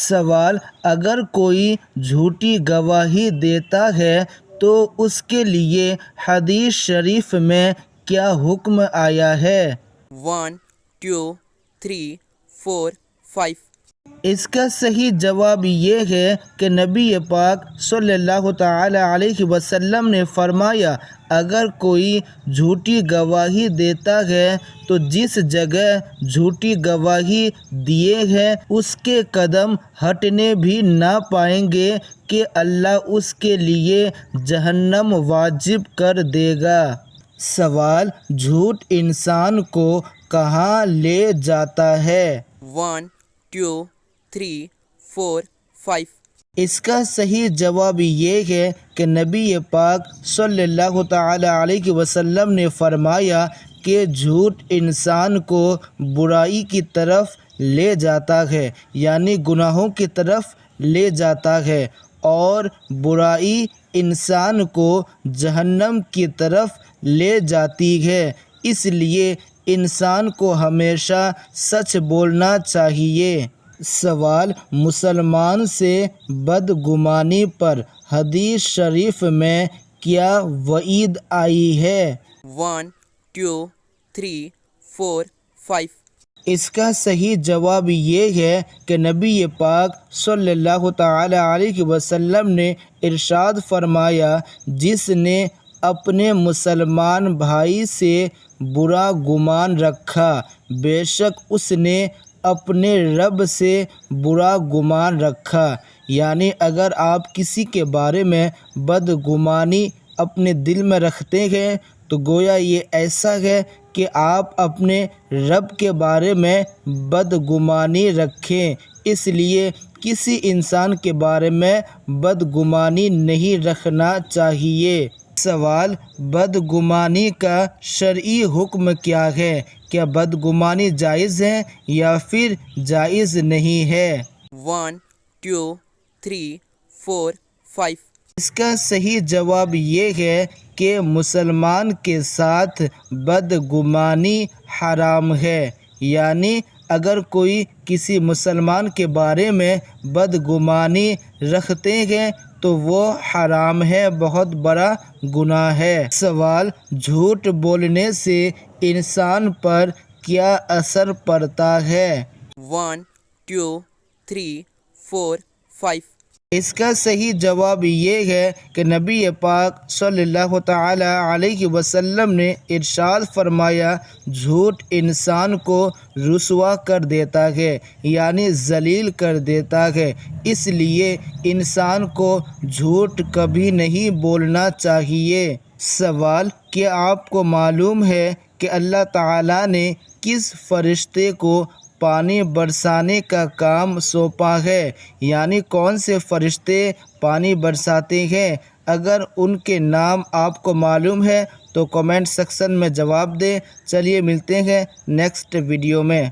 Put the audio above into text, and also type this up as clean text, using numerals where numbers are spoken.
سوال: اگر کوئی جھوٹی گواہی دیتا ہے تو اس کے لیے حدیث شریف میں کیا حکم آیا ہے؟ 1 2 3 4 5 اس کا صحیح جواب یہ ہے کہ نبی پاک صلی اللہ تعالی علیہ وسلم نے فرمایا، اگر کوئی جھوٹی گواہی دیتا ہے تو جس جگہ جھوٹی گواہی دیے ہے اس کے قدم ہٹنے بھی نہ پائیں گے کہ اللہ اس کے لیے جہنم واجب کر دے گا۔ سوال: جھوٹ انسان کو کہاں لے جاتا ہے؟ 1 2 3 4 5 اس کا صحیح جواب یہ ہے کہ نبی پاک صلی اللہ تعالی علیہ وسلم نے فرمایا کہ جھوٹ انسان کو برائی کی طرف لے جاتا ہے، یعنی گناہوں کی طرف لے جاتا ہے، اور برائی انسان کو جہنم کی طرف لے جاتی ہے۔ اس لیے انسان کو ہمیشہ سچ بولنا چاہیے۔ سوال: مسلمان سے بدگمانی پر حدیث شریف میں کیا وعید آئی ہے؟ 1 2 3 4 5 اس کا صحیح جواب یہ ہے کہ نبی پاک صلی اللہ تعالی علیہ وسلم نے ارشاد فرمایا، جس نے اپنے مسلمان بھائی سے برا گمان رکھا، بے شک اس نے اپنے رب سے برا گمان رکھا۔ یعنی اگر آپ کسی کے بارے میں بدگمانی اپنے دل میں رکھتے ہیں تو گویا یہ ایسا ہے کہ آپ اپنے رب کے بارے میں بدگمانی رکھیں۔ اس لیے کسی انسان کے بارے میں بدگمانی نہیں رکھنا چاہیے۔ سوال: بدگمانی کا شرعی حکم کیا ہے؟ کیا بدگمانی جائز ہے یا پھر جائز نہیں ہے؟ 1 2 3 4 5 اس کا صحیح جواب یہ ہے کہ مسلمان کے ساتھ بدگمانی حرام ہے۔ یعنی اگر کوئی کسی مسلمان کے بارے میں بدگمانی رکھتے ہیں تو وہ حرام ہے، بہت بڑا گناہ ہے۔ سوال: جھوٹ بولنے سے انسان پر کیا اثر پڑتا ہے؟ 1 2 3 4 5 اس کا صحیح جواب یہ ہے کہ نبی پاک صلی اللہ تعالی علیہ وسلم نے ارشاد فرمایا، جھوٹ انسان کو رسوا کر دیتا ہے، یعنی ذلیل کر دیتا ہے۔ اس لیے انسان کو جھوٹ کبھی نہیں بولنا چاہیے۔ سوال: کیا آپ کو معلوم ہے کہ اللہ تعالیٰ نے کس فرشتے کو پانی برسانے کا کام سونپا ہے؟ یعنی کون سے فرشتے پانی برساتے ہیں؟ اگر ان کے نام آپ کو معلوم ہے تو کمنٹ سیکشن میں جواب دیں۔ چلیے ملتے ہیں نیکسٹ ویڈیو میں۔